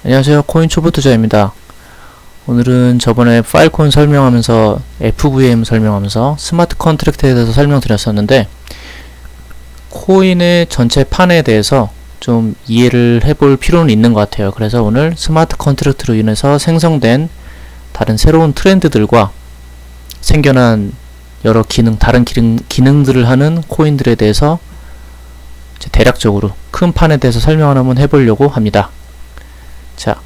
안녕하세요. 코인 초보 투자입니다. 오늘은 저번에 파일콘 설명하면서 FVM 설명하면서 스마트 컨트랙트에 대해서 설명드렸었는데 코인의 전체 판에 대해서 좀 이해를 해볼 필요는 있는 것 같아요. 그래서 오늘 스마트 컨트랙트로 인해서 생성된 다른 새로운 트렌드들과 생겨난 여러 다른 기능들을 하는 코인들에 대해서 대략적으로 큰 판에 대해서 설명을 한번 해보려고 합니다. 자,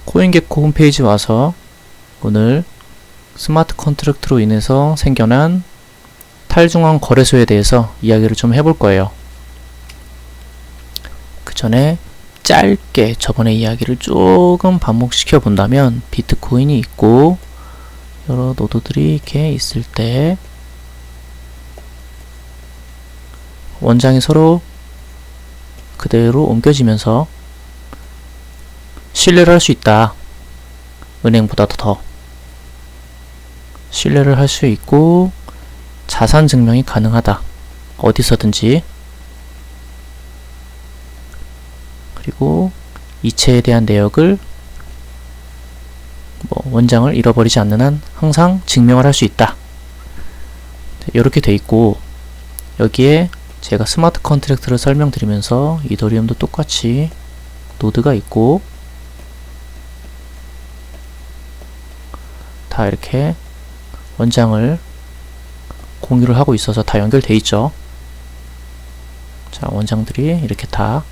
코인게코 홈페이지 와서 오늘 스마트 컨트랙트로 인해서 생겨난 탈중앙 거래소에 대해서 이야기를 좀 해볼 거예요. 그 전에 짧게 저번에 이야기를 조금 반복시켜 본다면 비트코인이 있고 여러 노드들이 이렇게 있을 때 원장이 서로 그대로 옮겨지면서 신뢰를 할 수 있다. 은행보다도 더 신뢰를 할 수 있고 자산 증명이 가능하다. 어디서든지. 그리고 이체에 대한 내역을 원장을 잃어버리지 않는 한 항상 증명을 할 수 있다. 이렇게 돼 있고 여기에 제가 스마트 컨트랙트를 설명드리면서 이더리움도 똑같이 노드가 있고 다 이렇게 원장을 공유를 하고 있어서 다 연결돼 있죠. 자, 원장들이 이렇게 다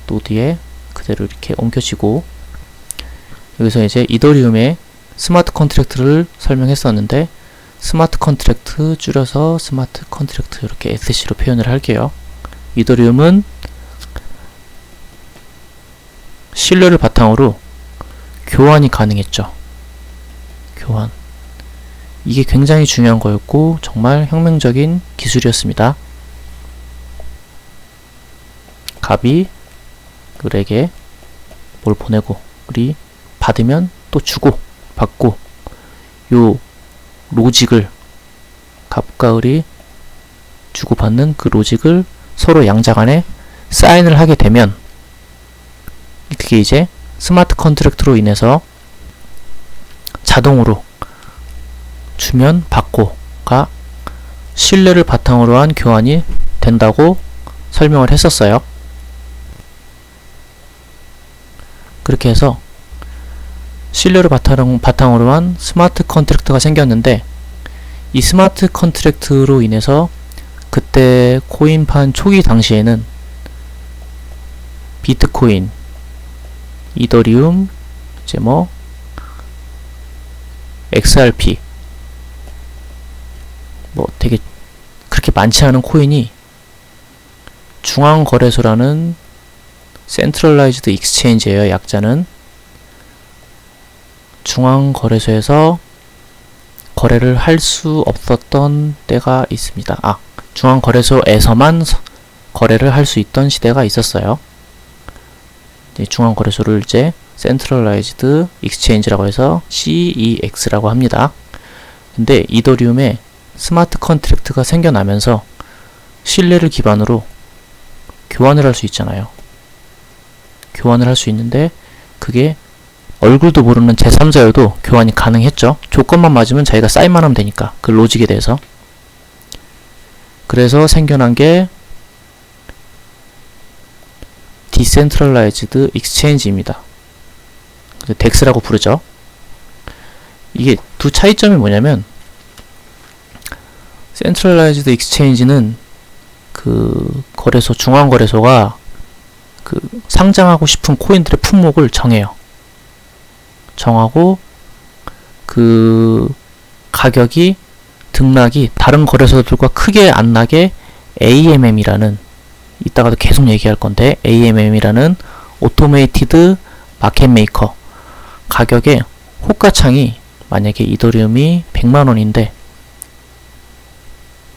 노드에 그대로 이렇게 옮겨지고 여기서 이제 이더리움의 스마트 컨트랙트를 설명했었는데 스마트 컨트랙트 줄여서 스마트 컨트랙트 이렇게 SC로 표현을 할게요. 이더리움은 신뢰를 바탕으로 교환이 가능했죠. 교환. 이게 굉장히 중요한 거였고 정말 혁명적인 기술이었습니다. 갑이 을에게 뭘 보내고 을이 받으면 또 주고 받고 요 로직을 갑과 을이 주고받는 그 로직을 서로 양자 간에 사인을 하게 되면 그게 이제 스마트 컨트랙트로 인해서 자동으로 주면 받고가 신뢰를 바탕으로 한 교환이 된다고 설명을 했었어요. 그렇게 해서 신뢰를 바탕으로 한 스마트 컨트랙트가 생겼는데 이 스마트 컨트랙트로 인해서 그때 코인판 초기 당시에는 비트코인, 이더리움, 이제 XRP 되게 그렇게 많지 않은 코인이 중앙거래소라는 센트럴라이즈드 익스체인지예요. 약자는 중앙거래소에서 거래를 할 수 없었던 때가 있습니다. 중앙거래소에서만 거래를 할 수 있던 시대가 있었어요. 중앙거래소를 이제 센트럴라이즈드 익스체인지라고 해서 CEX라고 합니다. 근데 이더리움에 스마트 컨트랙트가 생겨나면서 신뢰를 기반으로 교환을 할 수 있잖아요. 교환을 할 수 있는데 그게 얼굴도 모르는 제3자여도 교환이 가능했죠. 조건만 맞으면 자기가 사인만 하면 되니까 그 로직에 대해서. 그래서 생겨난 게 디센트럴라이즈드 익스체인지입니다. 덱스라고 부르죠. 이게 두 차이점이 뭐냐면 센트럴라이즈드 익스체인지는 그 거래소 중앙거래소가 그 상장하고 싶은 코인들의 품목을 정하고 그 가격이 등락이 다른 거래소들과 크게 안 나게 AMM이라는 이따가도 계속 얘기할 건데 AMM이라는 오토메이티드 마켓 메이커 가격의 호가창이 만약에 이더리움이 100만원인데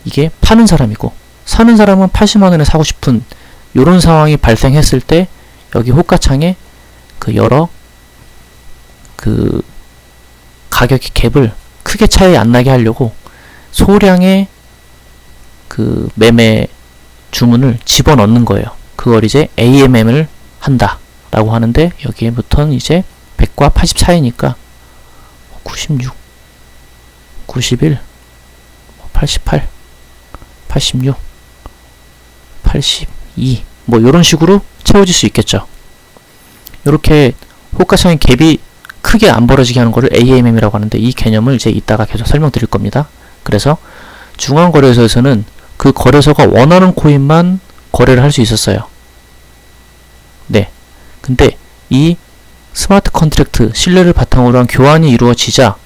이게 파는 사람이고 사는 사람은 80만원에 사고 싶은 요런 상황이 발생했을 때 여기 호가창에 그 여러 그 가격의 갭을 크게 차이 안 나게 하려고 소량의 그 매매 주문을 집어넣는 거예요. 그걸 이제 AMM을 한다. 라고 하는데 여기에부터는 이제 100과 80 차이니까 96, 91, 88, 86, 82 뭐 요런 식으로 채워질 수 있겠죠. 요렇게 호가창의 갭이 크게 안 벌어지게 하는 거를 AMM이라고 하는데 이 개념을 이제 이따가 계속 설명드릴 겁니다. 그래서 중앙거래소에서는 그 거래소가 원하는 코인만 거래를 할 수 있었어요. 네. 근데 이 스마트 컨트랙트, 신뢰를 바탕으로 한 교환이 이루어지자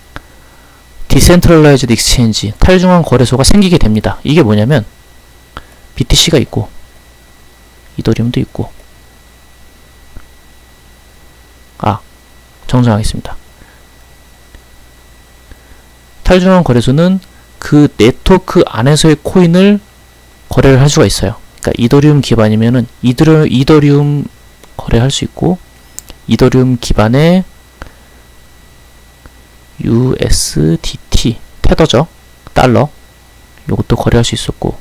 디센트럴라이즈드 익스체인지, 탈중앙 거래소가 생기게 됩니다. 이게 뭐냐면 BTC가 있고 이더리움도 있고 정정하겠습니다. 탈중앙 거래소는 그 네트워크 안에서의 코인을 거래를 할 수가 있어요. 그러니까 이더리움 기반이면은 이더리움 거래할 수 있고 이더리움 기반의 USDT 테더죠. 달러. 요것도 거래할 수 있었고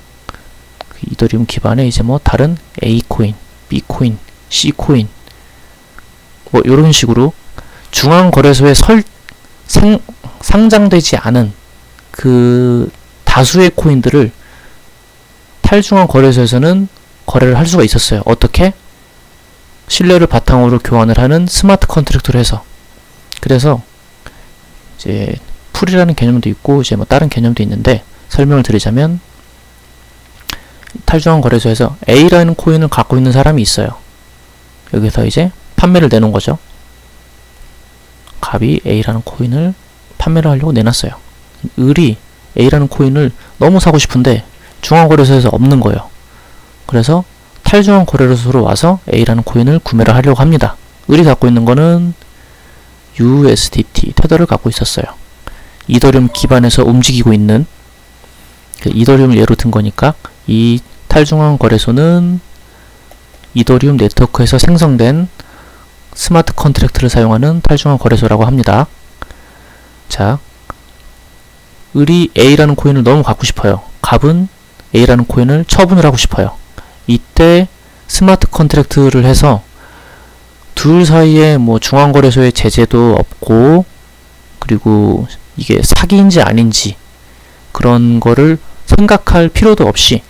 그 이더리움 기반의 이제 뭐 다른 A코인, B코인, C코인 뭐 요런 식으로 중앙 거래소에 상장되지 않은 그 다수의 코인들을 탈중앙 거래소에서는 거래를 할 수가 있었어요. 어떻게? 신뢰를 바탕으로 교환을 하는 스마트 컨트랙트를 해서. 그래서 이제 풀이라는 개념도 있고 이제 뭐 다른 개념도 있는데 설명을 드리자면 탈중앙 거래소에서 A라는 코인을 갖고 있는 사람이 있어요. 여기서 이제 판매를 내놓은 거죠. 갑이 A라는 코인을 판매를 하려고 내놨어요. 을이 A라는 코인을 너무 사고 싶은데 중앙거래소에서 없는 거예요. 그래서 탈중앙 거래소로 와서 A라는 코인을 구매를 하려고 합니다. 을이 갖고 있는 거는 USDT 테더를 갖고 있었어요. 이더리움 기반에서 움직이고 있는 그 이더리움을 예로 든 거니까 이 탈중앙 거래소는 이더리움 네트워크에서 생성된 스마트 컨트랙트를 사용하는 탈중앙 거래소라고 합니다. 자, 을이 A라는 코인을 너무 갖고 싶어요. 갑은 A라는 코인을 처분을 하고 싶어요. 이때 스마트 컨트랙트를 해서 둘 사이에 뭐 중앙거래소의 제재도 없고 그리고 이게 사기인지 아닌지 그런 거를 생각할 필요도 없이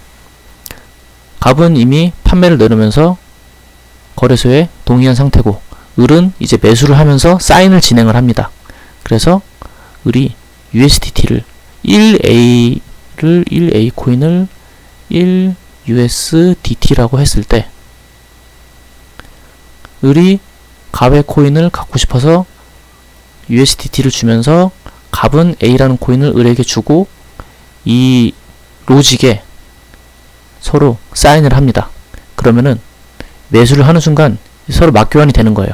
갑은 이미 판매를 내놓으면서 거래소에 동의한 상태고 을은 이제 매수를 하면서 사인을 진행을 합니다. 그래서 을이 USDT를 1A 코인을 1USDT라고 했을 때 을이 갑의 코인을 갖고 싶어서 USDT를 주면서 갑은 A라는 코인을 을에게 주고 이 로직에 서로 사인을 합니다. 그러면은 매수를 하는 순간 서로 맞교환이 되는 거예요.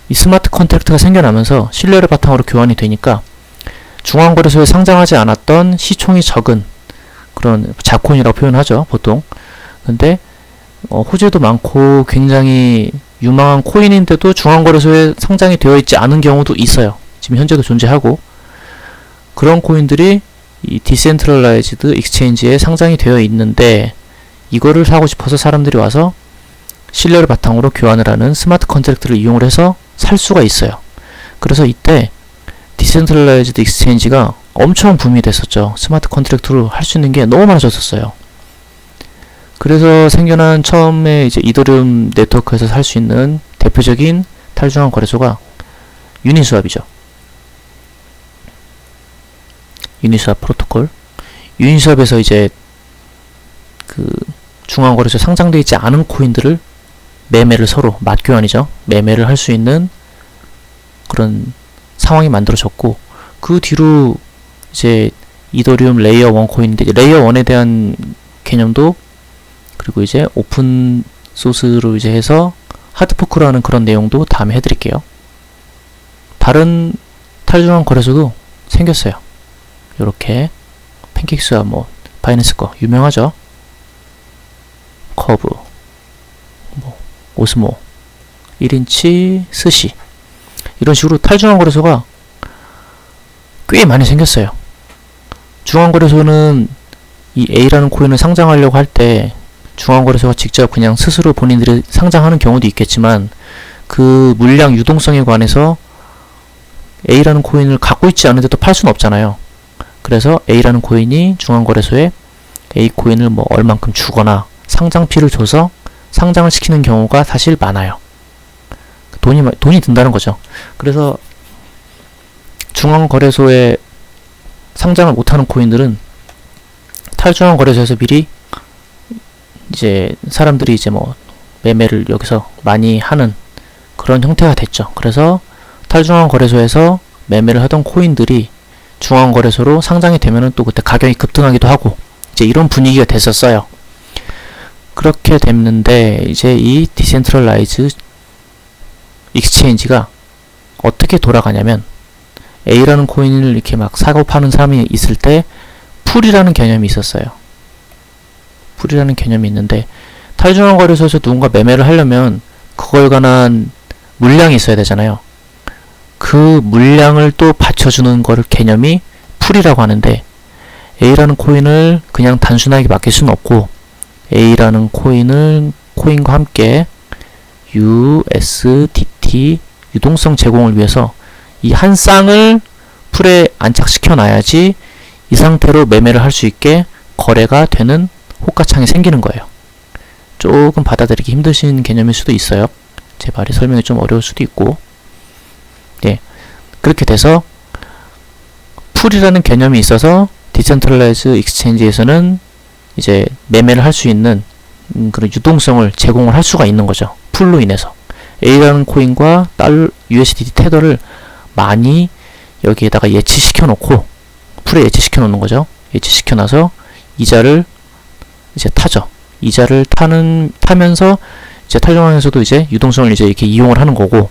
이 스마트 컨트랙트가 생겨나면서 신뢰를 바탕으로 교환이 되니까 중앙거래소에 상장하지 않았던 시총이 적은 그런 자코인이라고 표현하죠, 보통. 근데 호재도 많고 굉장히 유망한 코인인데도 중앙거래소에 상장이 되어 있지 않은 경우도 있어요. 지금 현재도 존재하고 그런 코인들이 이 디센트럴라이즈드 익스체인지에 상장이 되어 있는데 이거를 사고 싶어서 사람들이 와서 신뢰를 바탕으로 교환을 하는 스마트 컨트랙트를 이용을 해서 살 수가 있어요. 그래서 이때 디센트럴라이즈드 익스체인지가 엄청 붐이 됐었죠. 스마트 컨트랙트로 할 수 있는 게 너무 많아졌었어요. 그래서 생겨난 처음에 이제 이더리움 네트워크에서 살 수 있는 대표적인 탈중앙 거래소가 유니스왑이죠. 유니스왑 프로토콜. 유니스왑에서 이제 그 중앙 거래소에 상장되어 있지 않은 코인들을 매매를 서로 맞교환이죠. 매매를 할 수 있는 그런 상황이 만들어졌고 그 뒤로 이제 이더리움 레이어 1 코인인데 레이어 1에 대한 개념도 그리고 이제 오픈 소스로 이제 해서 하드포크라는 그런 내용도 다음에 해드릴게요. 다른 탈중앙 거래소도 생겼어요. 요렇게 팬케이크스와 뭐 바이낸스 거 유명하죠. 커브, 뭐 오스모, 1인치 스시 이런 식으로 탈중앙 거래소가 꽤 많이 생겼어요. 중앙 거래소는 이 A라는 코인을 상장하려고 할 때 중앙거래소가 직접 그냥 스스로 본인들이 상장하는 경우도 있겠지만 그 물량 유동성에 관해서 A라는 코인을 갖고 있지 않은데도 팔 수는 없잖아요. 그래서 A라는 코인이 중앙거래소에 A 코인을 뭐 얼만큼 주거나 상장피를 줘서 상장을 시키는 경우가 사실 많아요. 돈이 든다는 거죠. 그래서 중앙거래소에 상장을 못하는 코인들은 탈중앙거래소에서 미리 이제 사람들이 이제 뭐 매매를 여기서 많이 하는 그런 형태가 됐죠. 그래서 탈중앙거래소에서 매매를 하던 코인들이 중앙거래소로 상장이 되면은 또 그때 가격이 급등하기도 하고 이제 이런 분위기가 됐었어요. 그렇게 됐는데 이제 이 디센트럴라이즈 익스체인지가 어떻게 돌아가냐면 A라는 코인을 이렇게 막 사고 파는 사람이 있을 때 풀이라는 개념이 있었어요. 풀이라는 개념이 있는데 탈중앙거래소에서 누군가 매매를 하려면 그걸 관한 물량이 있어야 되잖아요. 그 물량을 또 받쳐주는 거를 개념이 풀이라고 하는데 A라는 코인을 그냥 단순하게 맡길 수는 없고 A라는 코인과 함께 USDT 유동성 제공을 위해서 이 한 쌍을 풀에 안착시켜 놔야지 이 상태로 매매를 할 수 있게 거래가 되는 호가창이 생기는 거예요. 조금 받아들이기 힘드신 개념일 수도 있어요. 제 말이 설명이 좀 어려울 수도 있고 예, 그렇게 돼서 풀이라는 개념이 있어서 디센트럴라이즈 익스체인지에서는 이제 매매를 할 수 있는 그런 유동성을 제공을 할 수가 있는 거죠. 풀로 인해서 A라는 코인과 USDT 테더를 많이 여기에다가 예치시켜 놓고 풀에 예치시켜 놓는 거죠. 예치시켜 놔서 이자를 이제 타죠. 이자를 타면서 이제 탈중앙에서도 이제 유동성을 이제 이렇게 이용을 하는 거고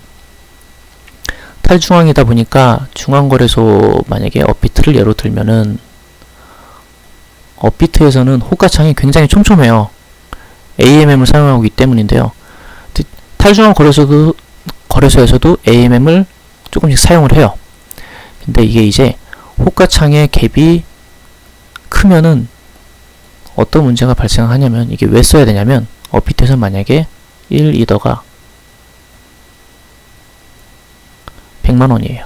탈중앙이다 보니까 중앙거래소 만약에 업비트를 예로 들면은 업비트에서는 호가창이 굉장히 촘촘해요. AMM을 사용하고 있기 때문인데요. 탈중앙 거래소에서도 AMM을 조금씩 사용을 해요. 근데 이게 이제 호가창의 갭이 크면은 어떤 문제가 발생하냐면 이게 왜 써야 되냐면 업비트에서 만약에 1이더가 100만원이에요.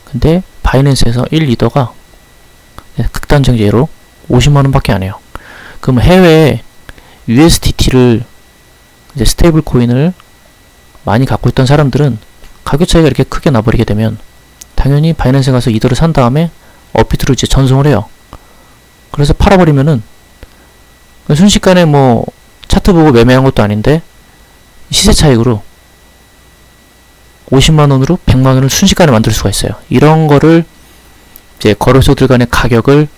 근데 바이낸스에서 1이더가 극단적 예로 50만원 밖에 안 해요. 그럼 해외에 USDT를 이제 스테이블 코인을 많이 갖고 있던 사람들은 가격 차이가 이렇게 크게 나버리게 되면 당연히 바이낸스에 가서 이더를 산 다음에 업비트로 이제 전송을 해요. 그래서 팔아버리면은 순식간에 뭐 차트 보고 매매한 것도 아닌데 시세 차익으로 50만원으로 100만원을 순식간에 만들 수가 있어요. 이런 거를 이제 거래소들 간의 가격을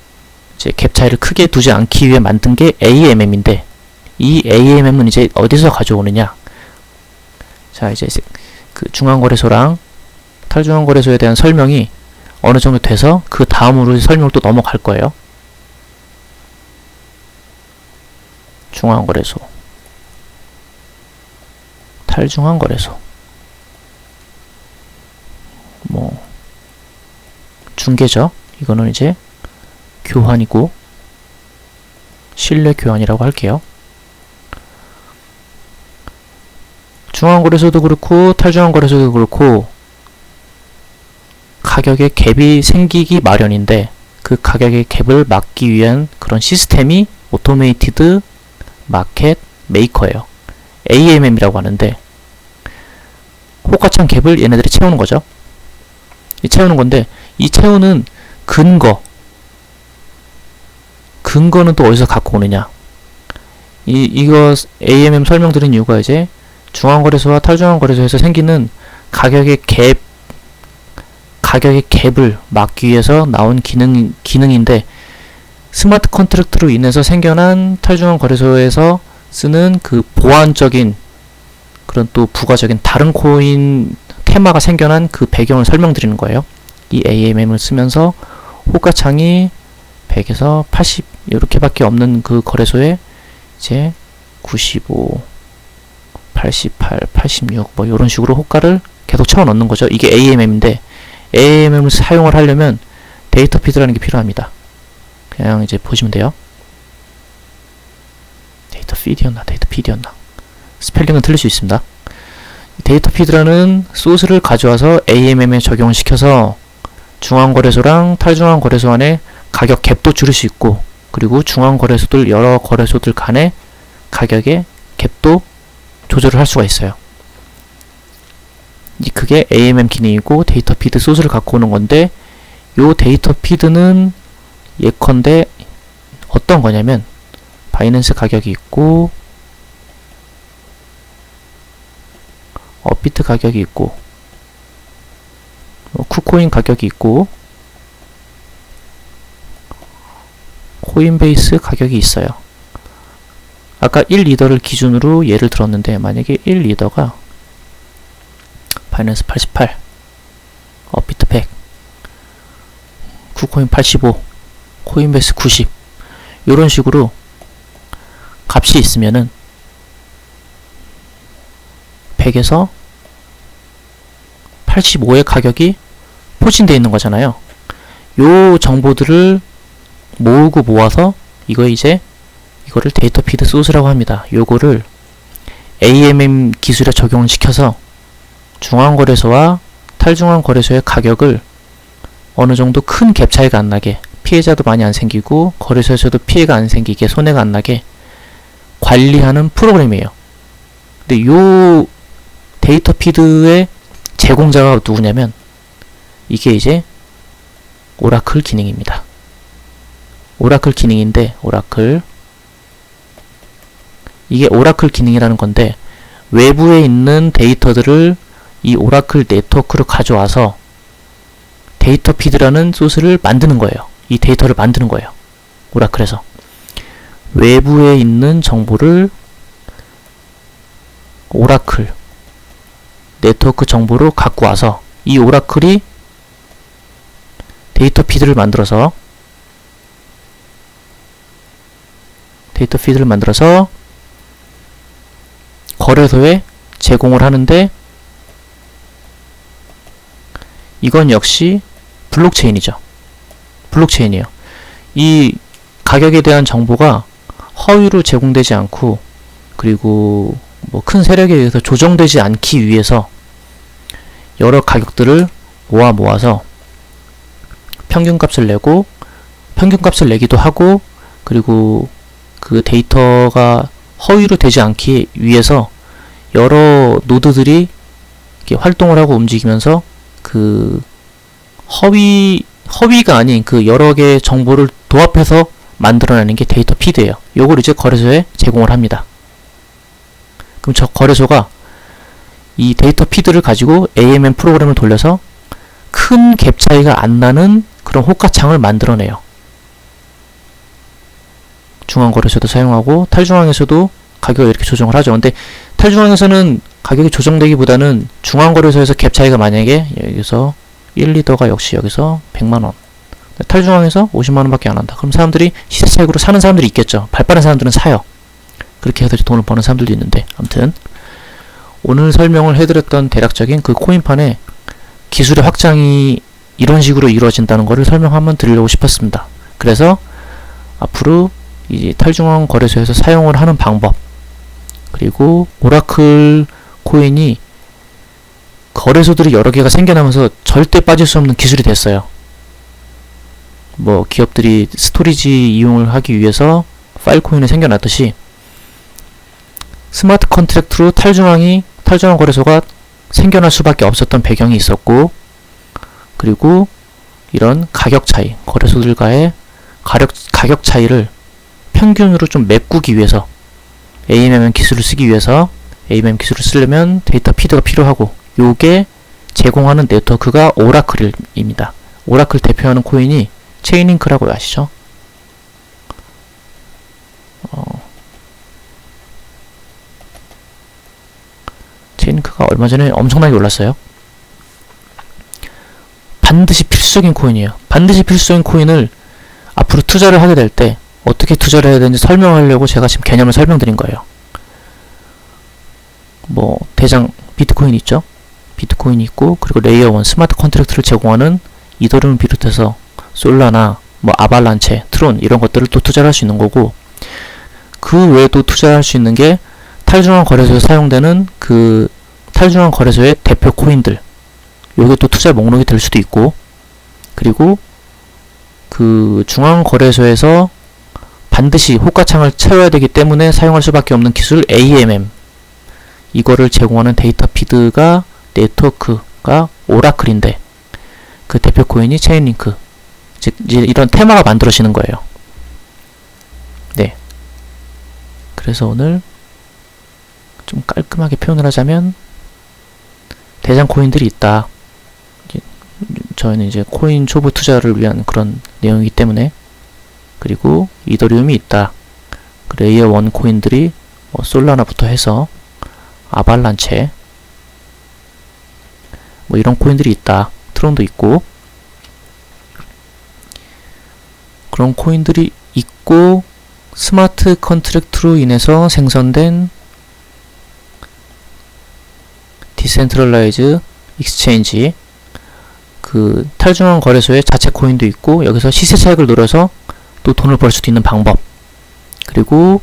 이제 갭 차이를 크게 두지 않기 위해 만든 게 AMM인데 이 AMM은 이제 어디서 가져오느냐? 자, 이제 그 중앙거래소랑 탈중앙거래소에 대한 설명이 어느 정도 돼서 그 다음으로 설명을 또 넘어갈 거예요. 중앙거래소, 탈중앙거래소, 뭐 중개죠. 이거는 이제 교환이고 신뢰 교환이라고 할게요. 중앙거래소도 그렇고 탈중앙거래소도 그렇고 가격의 갭이 생기기 마련인데 그 가격의 갭을 막기 위한 그런 시스템이 오토메이티드 마켓 메이커예요. AMM이라고 하는데 호가창 갭을 얘네들이 채우는 거죠. 채우는 건데 이 채우는 근거는 또 어디서 갖고 오느냐? 이거 AMM 설명드린 이유가 이제 중앙거래소와 탈중앙거래소에서 생기는 가격의 갭을 막기 위해서 나온 기능인데 스마트 컨트랙트로 인해서 생겨난 탈중앙거래소에서 쓰는 그 보완적인 그런 또 부가적인 다른 코인 테마가 생겨난 그 배경을 설명드리는 거예요. 이 AMM을 쓰면서 호가창이 100에서 80 이렇게밖에 없는 그 거래소에 이제 95, 88, 86 뭐 이런 식으로 호가를 계속 채워 넣는 거죠. 이게 AMM인데 AMM을 사용을 하려면 데이터 피드라는 게 필요합니다. 그냥 이제 보시면 돼요. 피드였나 데이터 피드였나, 스펠링은 틀릴 수 있습니다. 데이터 피드라는 소스를 가져와서 AMM에 적용을 시켜서 중앙거래소랑 탈중앙거래소 안에 가격 갭도 줄일 수 있고, 그리고 중앙거래소들 여러 거래소들 간의 가격의 갭도 조절을 할 수가 있어요. 그게 AMM 기능이고 데이터 피드 소스를 갖고 오는 건데, 요 데이터 피드는 예컨대 어떤 거냐면 바이낸스 가격이 있고 업비트 가격이 있고 쿠코인 가격이 있고 코인베이스 가격이 있어요. 아까 1리더를 기준으로 예를 들었는데, 만약에 1리더가 바이낸스 88, 업비트 100, 쿠코인 85, 코인베이스 90, 요런 식으로 값이 있으면은 100에서 85의 가격이 포진되어 있는 거잖아요. 요 정보들을 모으고 모아서 이거를 데이터 피드 소스라고 합니다. 요거를 AMM 기술에 적용을 시켜서 중앙거래소와 탈중앙거래소의 가격을 어느 정도 큰 갭 차이가 안 나게, 피해자도 많이 안 생기고 거래소에서도 피해가 안 생기게, 손해가 안 나게 관리하는 프로그램이에요. 근데 요 데이터 피드의 제공자가 누구냐면 이게 이제 오라클 기능입니다. 오라클 기능인데, 이게 오라클 기능이라는 건데, 외부에 있는 데이터들을 이 오라클 네트워크로 가져와서 데이터 피드라는 소스를 만드는 거예요. 이 데이터를 만드는 거예요. 오라클에서 외부에 있는 정보를 오라클 네트워크 정보로 갖고 와서 이 오라클이 데이터 피드를 만들어서 거래소에 제공을 하는데, 이건 역시 블록체인이죠. 블록체인이에요. 이 가격에 대한 정보가 허위로 제공되지 않고, 그리고 뭐 큰 세력에 의해서 조정되지 않기 위해서 여러 가격들을 모아서 평균값을 내기도 하고, 그리고 그 데이터가 허위로 되지 않기 위해서 여러 노드들이 이렇게 활동을 하고 움직이면서 그 허위가 아닌 그 여러 개의 정보를 도합해서 만들어내는 게 데이터 피드예요. 요걸 이제 거래소에 제공을 합니다. 그럼 저 거래소가 이 데이터 피드를 가지고 AMM 프로그램을 돌려서 큰 갭 차이가 안 나는 그런 호가창을 만들어내요. 중앙거래소도 사용하고 탈중앙에서도 가격을 이렇게 조정을 하죠. 근데 탈중앙에서는 가격이 조정되기보다는 중앙거래소에서 갭 차이가 만약에 여기서 1리더가 역시 여기서 100만원, 탈중앙에서 50만원밖에 안 한다. 그럼 사람들이 시세 차익으로 사는 사람들이 있겠죠. 발 빠른 사람들은 사요. 그렇게 해서 돈을 버는 사람들도 있는데, 아무튼 오늘 설명을 해드렸던 대략적인 그 코인판의 기술의 확장이 이런 식으로 이루어진다는 것을 설명 한번 드리려고 싶었습니다. 그래서 앞으로 이 탈중앙 거래소에서 사용을 하는 방법, 그리고 오라클 코인이 거래소들이 여러 개가 생겨나면서 절대 빠질 수 없는 기술이 됐어요. 뭐 기업들이 스토리지 이용을 하기 위해서 파일 코인이 생겨났듯이 스마트 컨트랙트로 탈중앙 거래소가 생겨날 수밖에 없었던 배경이 있었고, 그리고 이런 가격 차이, 거래소들과의 가격 차이를 평균으로 좀 메꾸기 위해서 AMM 기술을 쓰기 위해서, AMM 기술을 쓰려면 데이터 피드가 필요하고, 요게 제공하는 네트워크가 오라클입니다. 오라클 대표하는 코인이 체인링크라고 아시죠? 체인링크가 얼마 전에 엄청나게 올랐어요. 반드시 필수적인 코인이에요. 반드시 필수적인 코인을 앞으로 투자를 하게 될 때 어떻게 투자를 해야 되는지 설명하려고 제가 지금 개념을 설명드린 거예요. 뭐 대장 비트코인 있죠? 비트코인이 있고, 그리고 레이어 1 스마트 컨트랙트를 제공하는 이더리움을 비롯해서 솔라나 뭐 아발란체, 트론 이런 것들을 또 투자를 할 수 있는 거고, 그 외에도 투자할 수 있는 게 탈중앙 거래소에 사용되는 그 탈중앙 거래소의 대표 코인들, 요게 또 투자 목록이 될 수도 있고, 그리고 그 중앙 거래소에서 반드시 호가창을 채워야 되기 때문에 사용할 수밖에 없는 기술 AMM, 이거를 제공하는 데이터 피드가 네트워크가 오라클인데 그 대표 코인이 체인링크, 즉 이제 이런 테마가 만들어지는 거예요. 네. 그래서 오늘 좀 깔끔하게 표현을 하자면 대장 코인들이 있다. 저희는 이제 코인 초보 투자를 위한 그런 내용이기 때문에, 그리고 이더리움이 있다. 그 레이어 1 코인들이 뭐 솔라나부터 해서 아발란체 뭐 이런 코인들이 있다. 트론도 있고 그런 코인들이 있고, 스마트 컨트랙트로 인해서 생성된 디센트럴라이즈 익스체인지, 그 탈중앙 거래소의 자체 코인도 있고, 여기서 시세 차익을 노려서 또 돈을 벌 수도 있는 방법, 그리고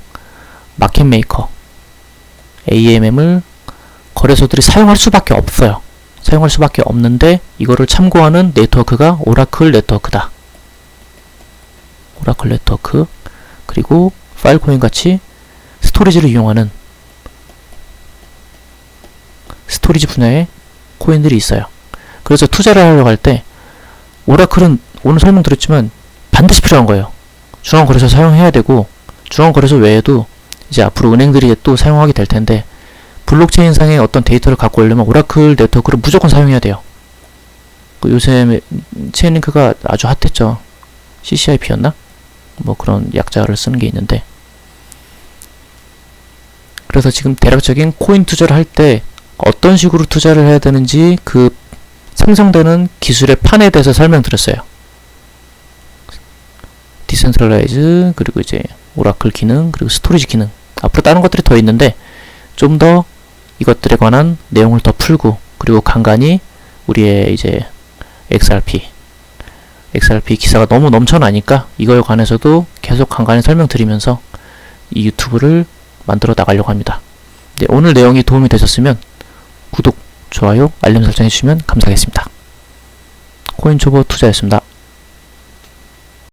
마켓 메이커 AMM을 거래소들이 사용할 수밖에 없어요. 사용할 수밖에 없는데 이거를 참고하는 네트워크가 오라클 네트워크다. 오라클 네트워크. 그리고 파일코인 같이 스토리지를 이용하는 스토리지 분야의 코인들이 있어요. 그래서 투자를 하려고 할 때 오라클은 오늘 설명드렸지만 반드시 필요한 거예요. 중앙거래소 사용해야 되고, 중앙거래소 외에도 이제 앞으로 은행들이 또 사용하게 될 텐데, 블록체인상의 어떤 데이터를 갖고 오려면 오라클 네트워크를 무조건 사용해야 돼요. 요새 체인링크가 아주 핫했죠. CCIP였나? 뭐 그런 약자를 쓰는 게 있는데, 그래서 지금 대략적인 코인 투자를 할 때 어떤 식으로 투자를 해야 되는지 그 생성되는 기술의 판에 대해서 설명드렸어요. 디센트럴라이즈, 그리고 이제 오라클 기능, 그리고 스토리지 기능, 앞으로 다른 것들이 더 있는데 좀 더 이것들에 관한 내용을 더 풀고, 그리고 간간히 우리의 이제 XRP 기사가 너무 넘쳐나니까 이거에 관해서도 계속 간간히 설명드리면서 이 유튜브를 만들어 나가려고 합니다. 네, 오늘 내용이 도움이 되셨으면 구독, 좋아요, 알림 설정 해주시면 감사하겠습니다. 코인 초보 투자였습니다.